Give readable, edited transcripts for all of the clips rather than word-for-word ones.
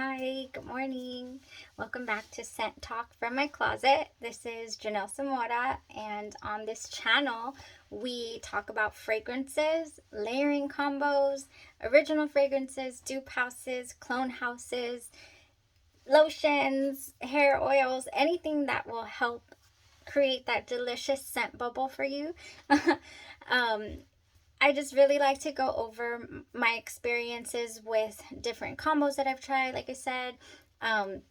Hi, good morning. Welcome back to Scent Talk from my closet. This is Janelle Samora, and on this channel, we talk about fragrances, layering combos, original fragrances, dupe houses, clone houses, lotions, hair oils, anything that will help create that delicious scent bubble for you. I just really like to go over my experiences with different combos that I've tried, like I said, and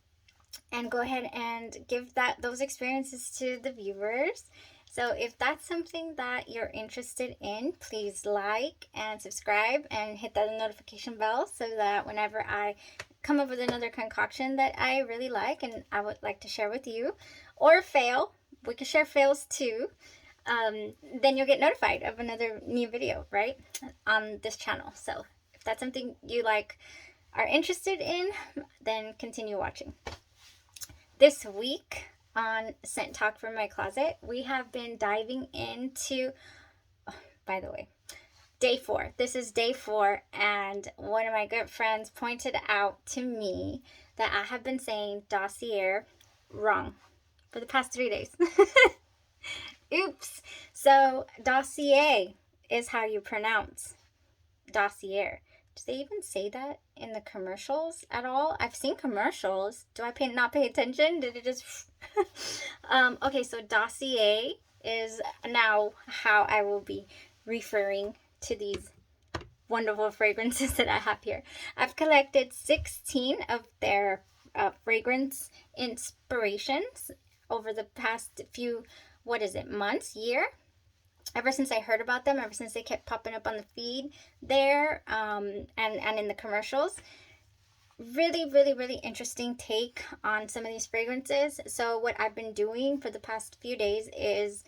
go ahead and give those experiences to the viewers. So if that's something that you're interested in, please like and subscribe and hit that notification bell so that whenever I come up with another concoction that I really like and I would like to share with you, or fail, we can share fails too. Then you'll get notified of another new video, right, on this channel. So if that's something you are interested in, then continue watching. This week on Scent Talk from my closet, we have been diving into, by the way, day 4. This is day 4, and one of my good friends pointed out to me that I have been saying Dossier wrong for the past 3 days. Oops. So Dossier is how you pronounce Dossier. Do they even say that in the commercials at all? I've seen commercials. Do I not pay attention? Did it just... okay, so Dossier is now how I will be referring to these wonderful fragrances that I have here. I've collected 16 of their fragrance inspirations over the past few months, year, ever since I heard about them, ever since they kept popping up on the feed there, and in the commercials. Really interesting take on some of these fragrances. So what I've been doing for the past few days is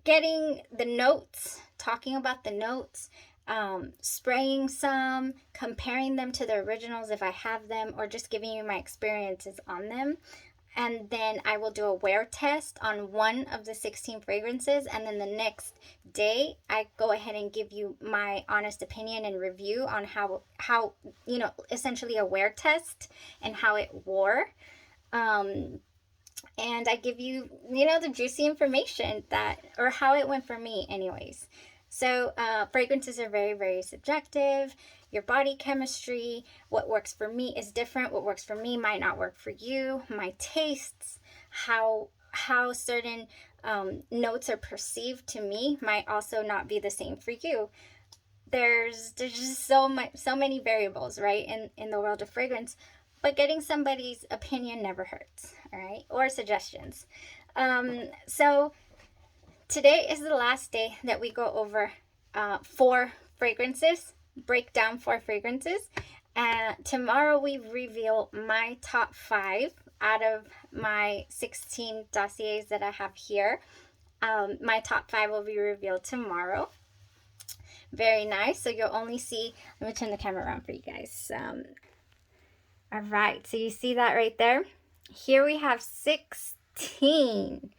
getting the notes, talking about the notes, spraying some, comparing them to the originals if I have them, or just giving you my experiences on them. And then I will do a wear test on one of the 16 fragrances. And then the next day, I go ahead and give you my honest opinion and review on how essentially a wear test and how it wore. And I give you, the juicy information or how it went for me anyways. So fragrances are very subjective. Your body chemistry, what works for me is different. What works for me might not work for you. My tastes, how certain notes are perceived to me might also not be the same for you. There's just so many variables, right, in the world of fragrance. But getting somebody's opinion never hurts, all right, or suggestions. So today is the last day that we go over 4 fragrances. Break down 4 fragrances, and tomorrow we reveal my top 5 out of my 16 dossiers that I have here. My top 5 will be revealed tomorrow. Very nice. So you'll only see, let me turn the camera around for you guys. All right, so you see that right there? Here we have 16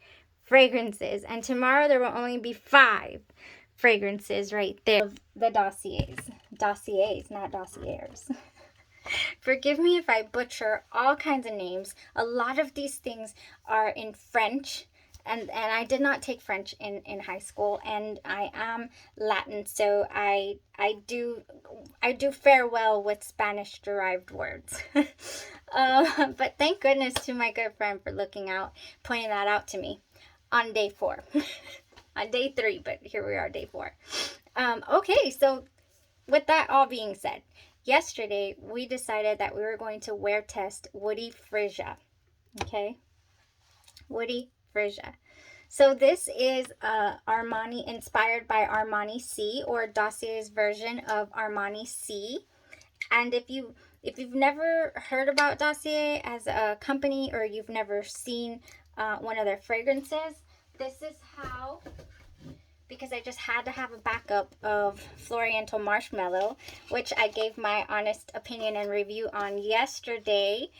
fragrances, and tomorrow there will only be 5 fragrances right there. The dossiers, not dossiers. Forgive me if I butcher all kinds of names. A lot of these things are in French, and I did not take French in high school, and I am Latin, so I do fare well with Spanish derived words. But thank goodness to my good friend for pointing that out to me on day 4. On day 3, but here we are, day 4. Okay, so with that all being said, yesterday we decided that we were going to wear test Woody Frisia. Okay, Woody Frisia. So this is Armani, inspired by Armani C, or Dossier's version of Armani C. And if you've never heard about Dossier as a company, or you've never seen one of their fragrances, this is how, because I just had to have a backup of Floriental Marshmallow, which I gave my honest opinion and review on yesterday.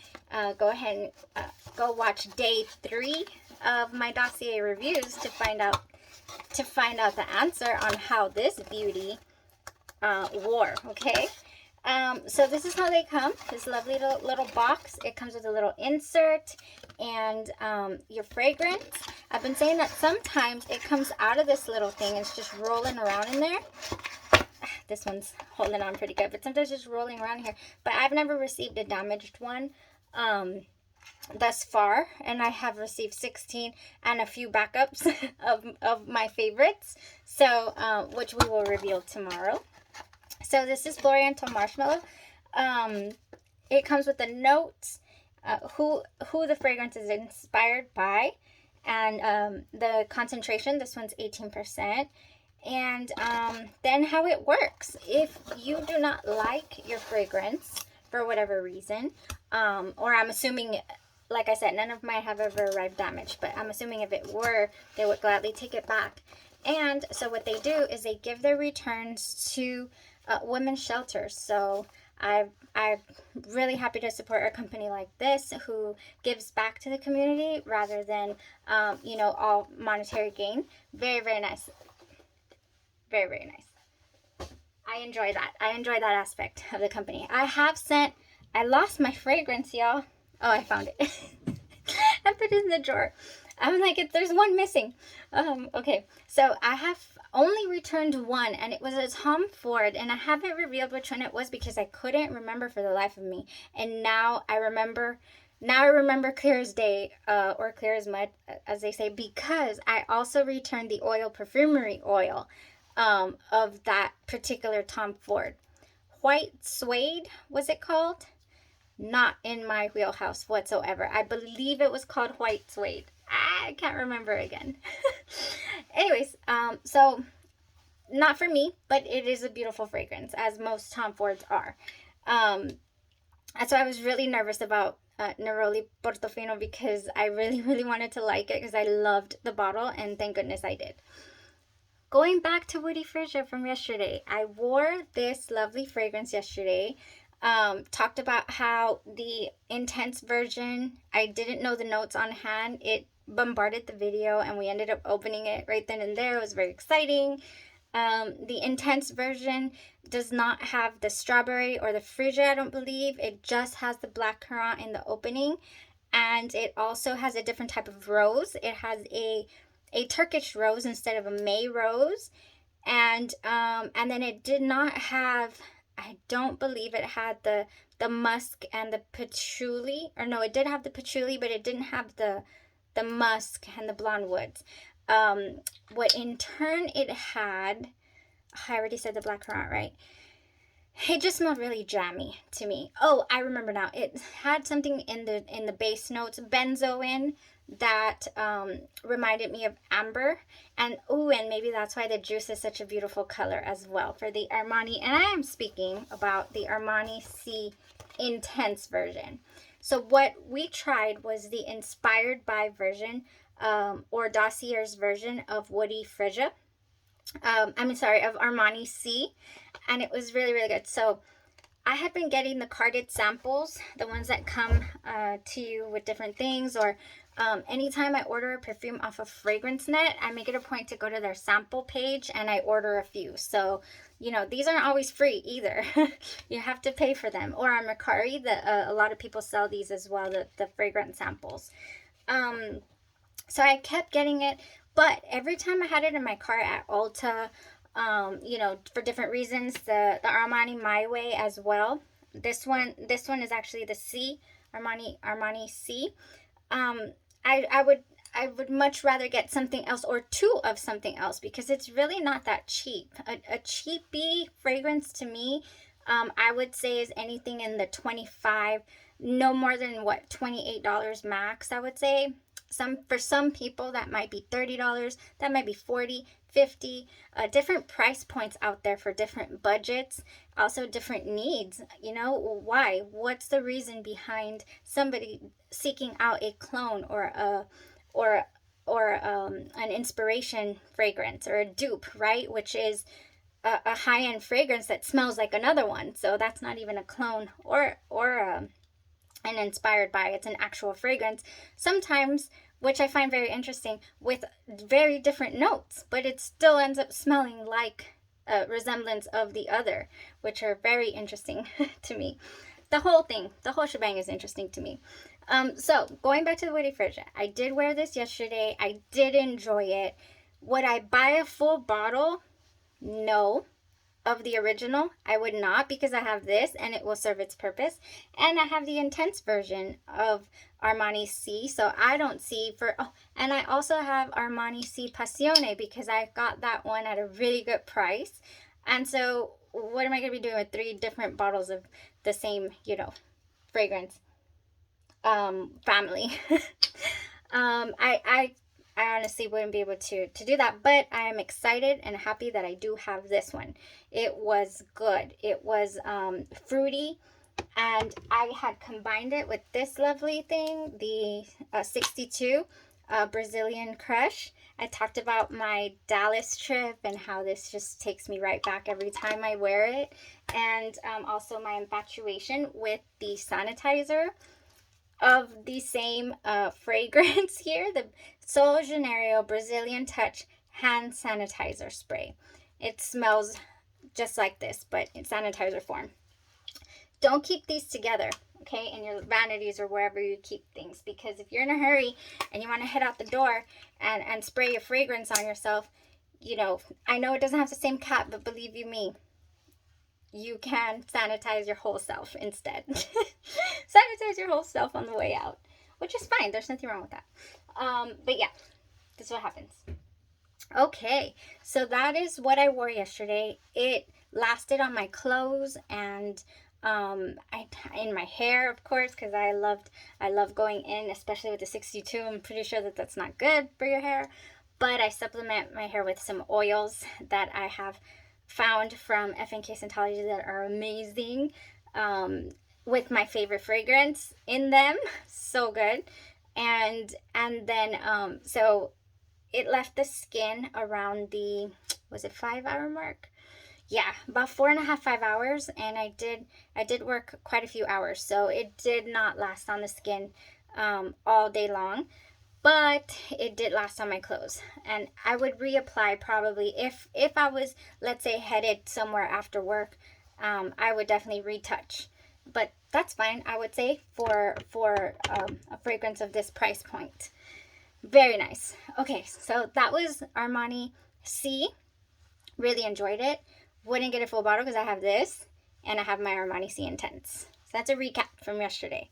Go ahead and go watch day 3 of my Dossier reviews to find out the answer on how this beauty wore, okay? So this is how they come. This lovely little box. It comes with a little insert and your fragrance. I've been saying that sometimes it comes out of this little thing. It's just rolling around in there. This one's holding on pretty good, but sometimes just rolling around here. But I've never received a damaged one thus far, and I have received 16 and a few backups of my favorites, so which we will reveal tomorrow. So this is Oriental Marshmallow. It comes with the notes, who the fragrance is inspired by, and the concentration. This one's 18%. And then how it works. If you do not like your fragrance for whatever reason, or I'm assuming, like I said, none of mine have ever arrived damaged, but I'm assuming if it were, they would gladly take it back. And so what they do is they give their returns to women's shelters. So I'm really happy to support a company like this who gives back to the community rather than, all monetary gain. Very, very nice. Very, very nice. I enjoy that. I enjoy that aspect of the company. I lost my fragrance, y'all. Oh, I found it. I put it in the drawer. I'm like, there's one missing. Okay, so I have only returned one, and it was a Tom Ford, and I haven't revealed which one it was because I couldn't remember for the life of me. And now I remember clear as day, or clear as mud, as they say, because I also returned the perfumery oil of that particular Tom Ford. White Suede, was it called? Not in my wheelhouse whatsoever. I believe it was called White Suede. I can't remember again. Anyways, so not for me, but it is a beautiful fragrance, as most Tom Fords are. And so I was really nervous about Neroli Portofino because I really, really wanted to like it because I loved the bottle, and thank goodness I did. Going back to Woody Frisia from yesterday, I wore this lovely fragrance yesterday. Talked about how the intense version, I didn't know the notes on hand. It bombarded the video, and we ended up opening it right then and there. It was very exciting. The intense version does not have the strawberry or the Frisia, I don't believe. It just has the black currant in the opening, and it also has a different type of rose. It has a Turkish rose instead of a May rose, and then it did not have, I don't believe it had the musk and the patchouli, or no, it did have the patchouli, but it didn't have the musk and the blonde woods. What in turn it had, I already said the black currant, right? It just smelled really jammy to me. Oh, I remember now. It had something in the base notes, benzoin, that reminded me of amber, and maybe that's why the juice is such a beautiful color as well for the Armani. And I am speaking about the Armani C Intense version. So what we tried was the inspired by version, or Dossier's version of Woody Frisia. Of Armani C, and it was really, really good. So I had been getting the carded samples, the ones that come to you with different things, or anytime I order a perfume off of FragranceNet, I make it a point to go to their sample page and I order a few. So, these aren't always free either. You have to pay for them. Or on Mercari, a lot of people sell these as well, the fragrance samples. So I kept getting it, but every time I had it in my car at Ulta, for different reasons, the Armani My Way as well. This one is actually the C, Armani C. I would much rather get something else, or two of something else, because it's really not that cheap. A cheapy fragrance to me, I would say, is anything in the $25, no more than $28 max, I would say. For some people that might be $30, that might be $40, $50, different price points out there for different budgets, also different needs. Why? What's the reason behind somebody seeking out a clone or an inspiration fragrance, or a dupe, right? Which is a high-end fragrance that smells like another one. So that's not even a clone or an inspired by. It's an actual fragrance. Sometimes, which I find very interesting, with very different notes, but it still ends up smelling like resemblance of the other, which are very interesting to me. The whole thing, the whole shebang is interesting to me. So going back to the Woody Frisia, I did wear this yesterday. I did enjoy it. Would I buy a full bottle? No. Of the original, I would not, because I have this and it will serve its purpose, and I have the intense version of Armani C, so I don't see for and I also have Armani C Passione because I got that one at a really good price. And so what am I going to be doing with 3 different bottles of the same, fragrance family? I honestly wouldn't be able to do that, but I am excited and happy that I do have this one. It was good. It was fruity, and I had combined it with this lovely thing, the 62 Brazilian Crush. I talked about my Dallas trip and how this just takes me right back every time I wear it, and also my infatuation with the sanitizer of the same fragrance here, the Sol Janeiro Brazilian Touch Hand Sanitizer Spray. It smells just like this, but in sanitizer form. Don't keep these together, okay, in your vanities or wherever you keep things, because if you're in a hurry and you want to head out the door and spray your fragrance on yourself, I know it doesn't have the same cap, but believe you me, you can sanitize your whole self instead. Sanitize your whole self on the way out, which is fine. There's nothing wrong with that. But yeah, this is what happens. Okay, so that is what I wore yesterday. It lasted on my clothes and in my hair, of course, because I love going in, especially with the 62. I'm pretty sure that that's not good for your hair, but I supplement my hair with some oils that I have found from FNK Scentology that are amazing, with my favorite fragrance in them. So good. And then so it left the skin around the, was it 5-hour mark? Yeah, about 4.5, 5 hours, and I did work quite a few hours, so it did not last on the skin all day long. But it did last on my clothes, and I would reapply probably if I was, let's say, headed somewhere after work. I would definitely retouch, but that's fine, I would say, for a fragrance of this price point. Very nice. Okay, so that was Armani C. Really enjoyed it. Wouldn't get a full bottle because I have this and I have my Armani C Intense. So that's a recap from yesterday.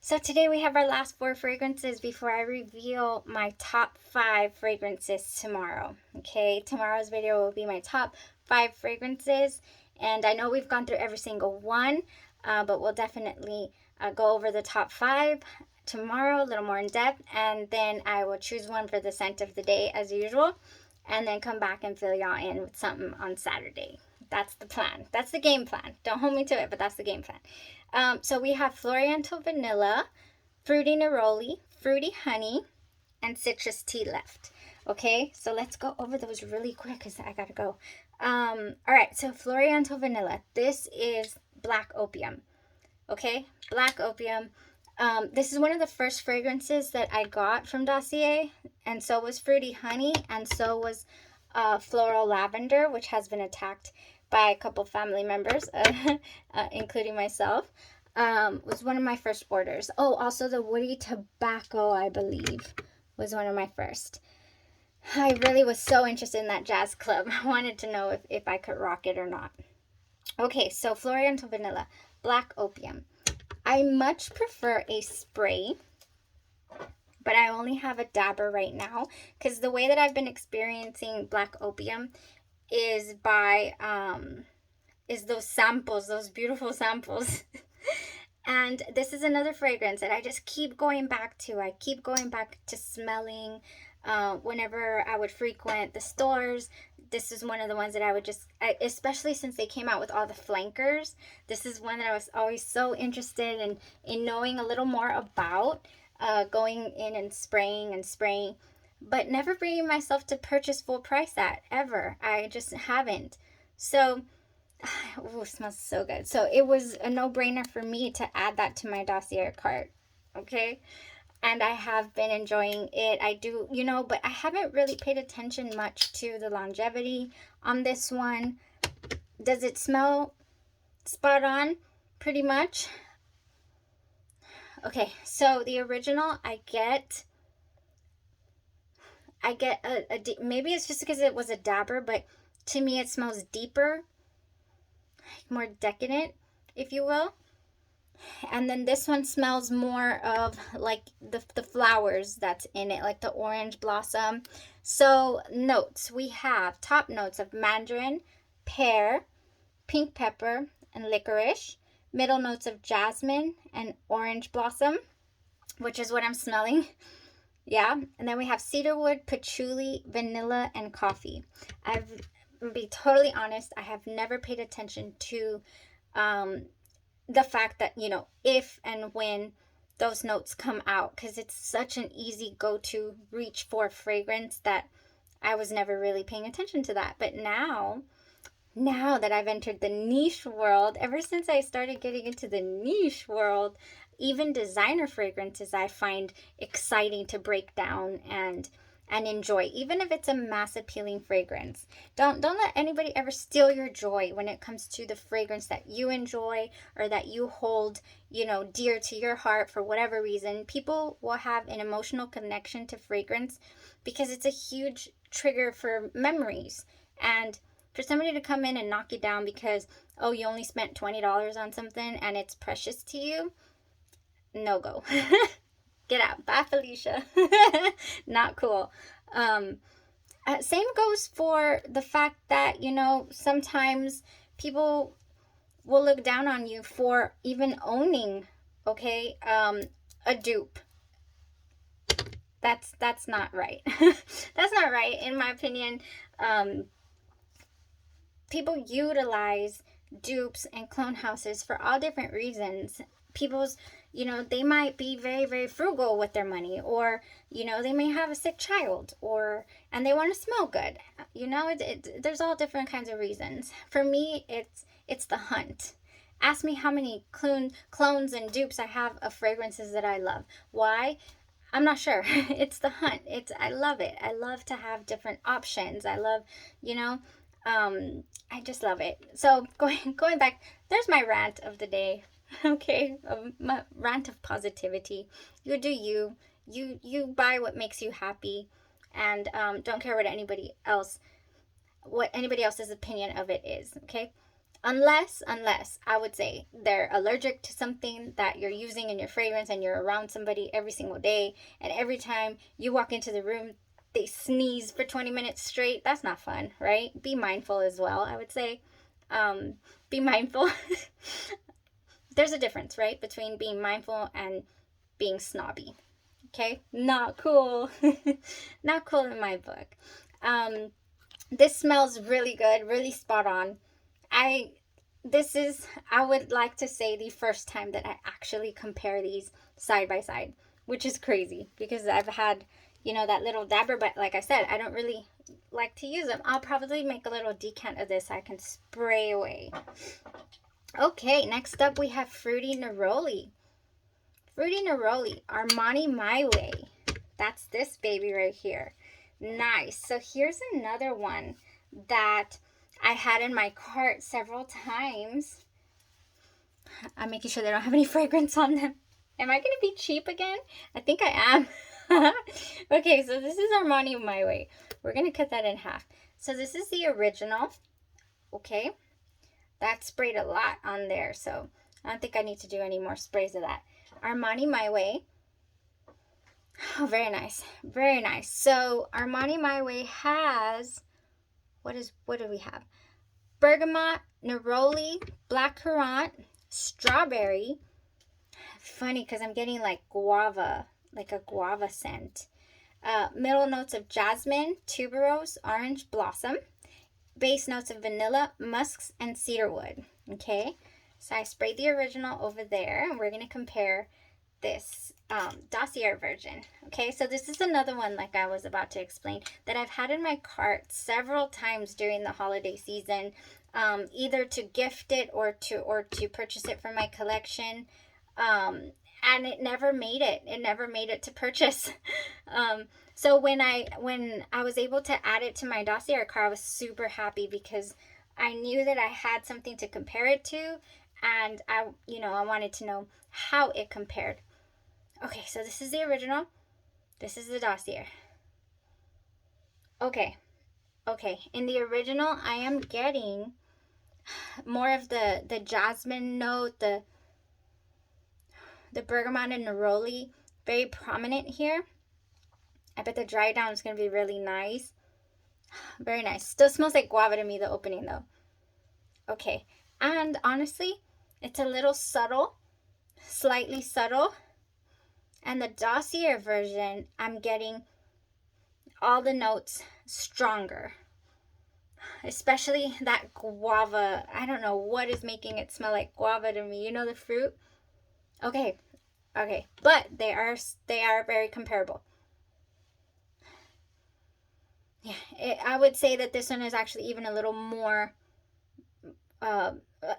So today we have our last 4 fragrances before I reveal my top 5 fragrances tomorrow. Okay, tomorrow's video will be my top 5 fragrances, and I know we've gone through every single one, but we'll definitely go over the top 5 tomorrow, a little more in depth, and then I will choose one for the scent of the day as usual, and then come back and fill y'all in with something on Saturday. That's the plan. That's the game plan. Don't hold me to it, but that's the game plan. So we have Floriental Vanilla, Fruity Neroli, Fruity Honey, and Citrus Tea left. Okay, so let's go over those really quick because I gotta go. All right, so Floriental Vanilla. This is Black Opium. Okay, Black Opium. This is one of the first fragrances that I got from Dossier, and so was Fruity Honey, and so was Floral Lavender, which has been attacked by a couple family members, including myself. Was one of my first orders. Oh, also the Woody Tobacco, I believe, was one of my first. I really was so interested in that jazz club. I wanted to know if I could rock it or not. Okay, so Floriental Vanilla, Black Opium. I much prefer a spray, but I only have a dabber right now because the way that I've been experiencing Black Opium is by is those samples, those beautiful samples. And this is another fragrance that I just keep going back to. I keep going back to smelling whenever I would frequent the stores. This is one of the ones that I would just, especially since they came out with all the flankers, this is one that I was always so interested in knowing a little more about, going in and spraying, but never bringing myself to purchase full price at, ever. I just haven't. So, oh, it smells so good. So it was a no-brainer for me to add that to my Dossier cart, okay? And I have been enjoying it. I do, but I haven't really paid attention much to the longevity on this one. Does it smell spot on? Pretty much. Okay, so the original, I get maybe it's just because it was a dabber, but to me it smells deeper, more decadent, if you will. And then this one smells more of like the flowers that's in it, like the orange blossom. So notes, we have top notes of mandarin, pear, pink pepper, and licorice. Middle notes of jasmine and orange blossom, which is what I'm smelling. Yeah. And then we have cedarwood, patchouli, vanilla, and coffee. I'll be totally honest, I have never paid attention to the fact that, you know, if and when those notes come out, because it's such an easy go-to reach for fragrance that I was never really paying attention to that. But now that I've entered the niche world, ever since I started getting into the niche world, even designer fragrances I find exciting to break down and enjoy, even if it's a mass appealing fragrance. Don't let anybody ever steal your joy when it comes to the fragrance that you enjoy or that you hold, you know, dear to your heart for whatever reason. People will have an emotional connection to fragrance because it's a huge trigger for memories. And for somebody to come in and knock you down because, oh, you only spent $20 on something and it's precious to you, no go. Get out. Bye, Felicia. Not cool. Same goes for the fact that, you know, sometimes people will look down on you for even owning, okay, a dupe. That's not right. That's not right, in my opinion. People utilize dupes and clone houses for all different reasons. People's, you know, they might be very, very frugal with their money, or, you know, they may have a sick child, and they want to smell good. You know, there's all different kinds of reasons. For me, it's the hunt. Ask me how many clones and dupes I have of fragrances that I love. Why? I'm not sure. It's the hunt. I love it. I love to have different options. I love, you know, I just love it. So going back, there's my rant of the day. Okay, my rant of positivity. You do you. You buy what makes you happy, and don't care what anybody else's opinion of it is. Okay, unless I would say they're allergic to something that you're using in your fragrance, and you're around somebody every single day, and every time you walk into the room they sneeze for 20 minutes straight. That's not fun, right? Be mindful as well, I would say. Be mindful. There's a difference, right, between being mindful and being snobby. Okay? Not cool. Not cool in my book. This smells really good, really spot on. This is, I would like to say, the first time that I actually compare these side by side, which is crazy because I've had, you know, that little dabber, but like I said, I don't really like to use them. I'll probably make a little decant of this so I can spray away. Okay, next up we have Fruity Neroli. Fruity Neroli, Armani My Way. That's this baby right here. Nice. So here's another one that I had in my cart several times. I'm making sure they don't have any fragrance on them. Am I going to be cheap again? I think I am. Okay, so this is Armani My Way. We're going to cut that in half. So this is the original. Okay. That sprayed a lot on there, so I don't think I need to do any more sprays of that. Armani My Way. Oh, very nice. Very nice. So Armani My Way has, what do we have? Bergamot, neroli, blackcurrant, strawberry. Funny because I'm getting like guava, like a guava scent. Middle notes of jasmine, tuberose, orange blossom. Base notes of vanilla, musks, and cedarwood. Okay, so I sprayed the original over there, and we're going to compare this Dossier version. Okay, so this is another one, like I was about to explain, that I've had in my cart several times during the holiday season, either to gift it or to purchase it for my collection. And it never made it. It never made it to purchase. So when I was able to add it to my Dossier cart, I was super happy because I knew that I had something to compare it to, and I wanted to know how it compared. Okay, so this is the original. This is the Dossier. Okay. In the original, I am getting more of the jasmine note, the bergamot and neroli, very prominent here. I bet the dry down is going to be really nice. Very nice. Still smells like guava to me, the opening though. Okay. And honestly, it's a little subtle, slightly subtle. And the Dossier version, I'm getting all the notes stronger. Especially that guava. I don't know what is making it smell like guava to me. You know the fruit? Okay. But they are very comparable. Yeah, I would say that this one is actually even a little more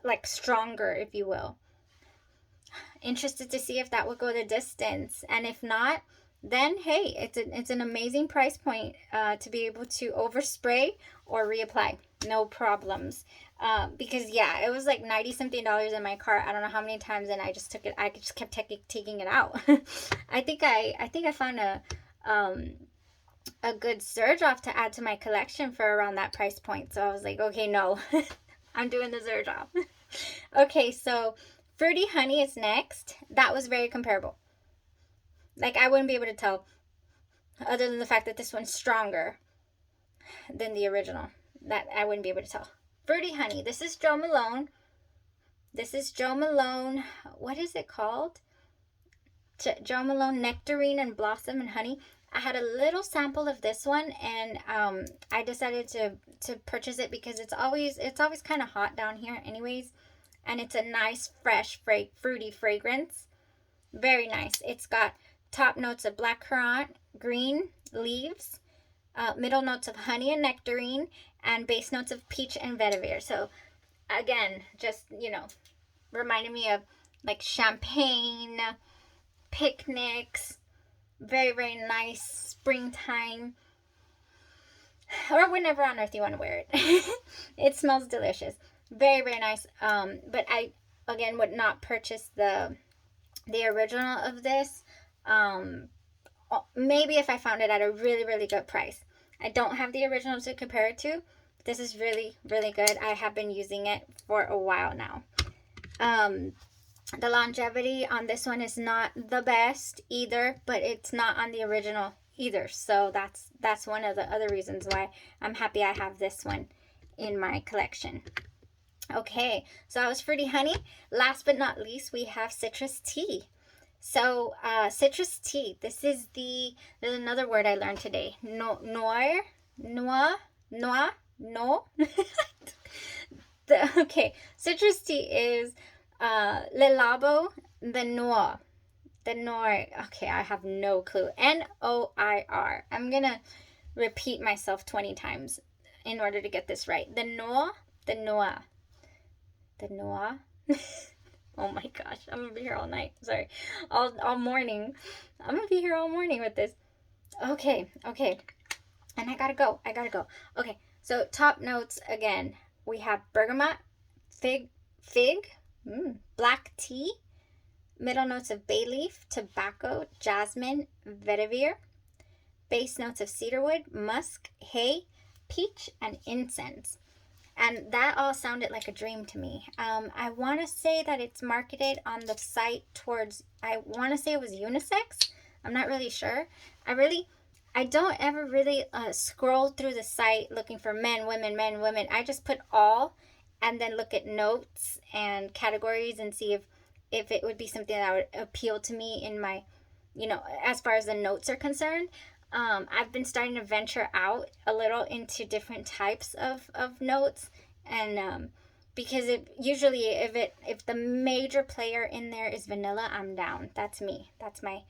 like stronger, if you will. Interested to see if that would go the distance, and if not, then hey, it's an amazing price point to be able to overspray or reapply, no problems. Because yeah, it was like $90 something in my cart. I don't know how many times, and I just kept taking it out. I think I found a good surge off to add to my collection for around that price point. So I was like, okay, no, I'm doing the surge off. Okay, so Fruity Honey is next. That was very comparable. Like, I wouldn't be able to tell, other than the fact that this one's stronger than the original. That I wouldn't be able to tell. Fruity Honey. This is Jo Malone. What is it called? Jo Malone Nectarine and Blossom and Honey. I had a little sample of this one, and I decided to purchase it because it's always kind of hot down here anyways, and it's a nice fresh fruity fragrance. Very nice. It's got top notes of blackcurrant, green leaves, middle notes of honey and nectarine, and base notes of peach and vetiver. So again, just reminded me of like champagne, picnics. Very, very nice springtime, or whenever on earth you want to wear it. It smells delicious. Very, very nice. But I, again, would not purchase the original of this. Maybe if I found it at a really, really good price. I don't have the original to compare it to. This is really, really good. I have been using it for a while now. The longevity on this one is not the best either, but it's not on the original either. So that's one of the other reasons why I'm happy I have this one in my collection. Okay, so that was Fruity Honey. Last but not least, we have Citrus Tea. So citrus tea, there's another word I learned today. Noir. Okay, citrus tea is Le Labo the Noir. Okay, I have no clue. Noir. I'm gonna repeat myself 20 times in order to get this right. The Noir. Oh my gosh, I'm gonna be here all night. Sorry, all morning. I'm gonna be here all morning with this. Okay, and I gotta go. Okay, so top notes again. We have bergamot, fig, black tea, middle notes of bay leaf, tobacco, jasmine, vetiver, base notes of cedarwood, musk, hay, peach, and incense. And that all sounded like a dream to me. I want to say that it's marketed on the site towards, I want to say it was Unisex. I'm not really sure. I don't ever really scroll through the site looking for men, women. I just put all and then look at notes and categories and see if it would be something that would appeal to me in my, as far as the notes are concerned. I've been starting to venture out a little into different types of notes, and because if the major player in there is vanilla, I'm down. That's me. That's my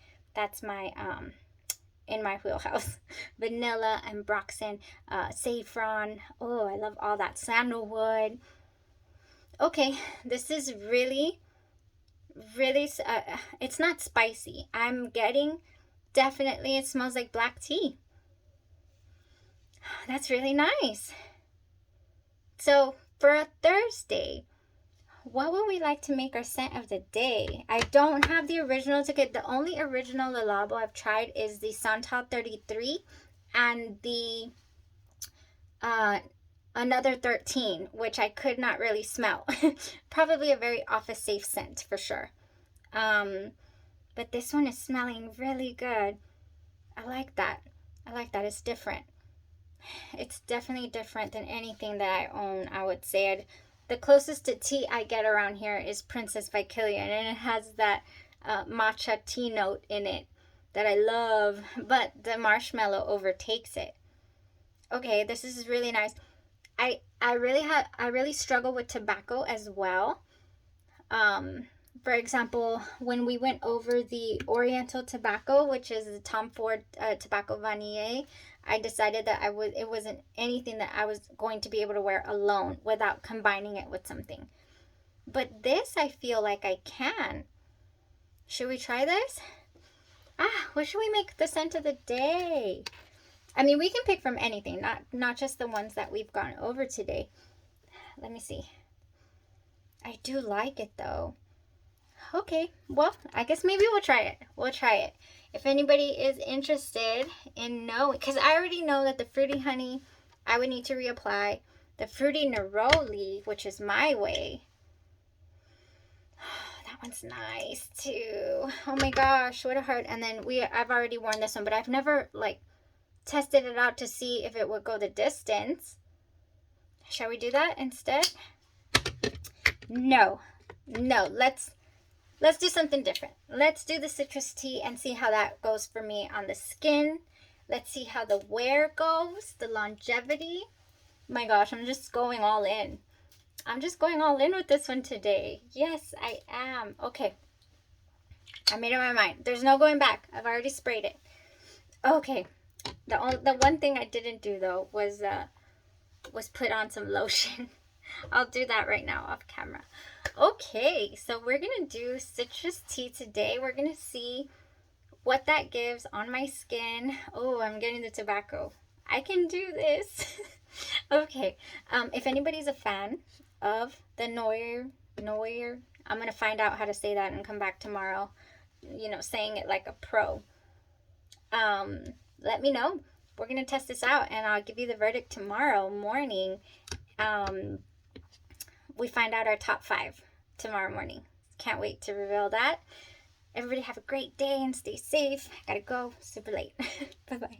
in my wheelhouse. Vanilla, ambroxan, saffron. Oh, I love all that. Sandalwood. Okay, this is really, really. It's not spicy. I'm getting. Definitely, it smells like black tea. That's really nice. So For a Thursday, what would we like to make our scent of the day? I don't have the original ticket. The only original Le Labo I've tried is the Santal 33 and the another 13, which I could not really smell. Probably a very office safe scent for sure. But this one is smelling really good. I like that. I like that. It's different. It's definitely different than anything that I own, I would say. The closest to tea I get around here is Princess Vicalian, and it has that matcha tea note in it that I love, but the marshmallow overtakes it. Okay, this is really nice. I really struggle with tobacco as well. For example, when we went over the Oriental tobacco, which is the Tom Ford Tobacco Vanille, I decided that it wasn't anything that I was going to be able to wear alone without combining it with something. But this, I feel like I can. Should we try this? What should we make the scent of the day? I mean, we can pick from anything, not just the ones that we've gone over today. Let me see. I do like it though. Okay, well, I guess maybe we'll try it. We'll try it. If anybody is interested in knowing, because I already know that the Fruity Honey, I would need to reapply. The Fruity Neroli, which is my way. That one's nice too. Oh my gosh, what a heart. And then I've already worn this one, but I've never like tested it out to see if it would go the distance. Shall we do that instead? No, let's do something different. Let's do the citrus tea and see how that goes for me on the skin. Let's see how the wear goes, the longevity. My gosh, I'm just going all in. I'm just going all in with this one today. Yes, I am. Okay. I made up my mind. There's no going back. I've already sprayed it. Okay. The one thing I didn't do though was put on some lotion. I'll do that right now off camera. Okay, so we're gonna do citrus tea today. We're gonna see what that gives on my skin. Oh, I'm getting the tobacco. I can do this. Okay, if anybody's a fan of the Neuer, I'm gonna find out how to say that and come back tomorrow, saying it like a pro. Let me know. We're gonna test this out and I'll give you the verdict tomorrow morning. We find out our top 5 tomorrow morning. Can't wait to reveal that. Everybody have a great day and stay safe. Gotta go. Super late. Bye-bye.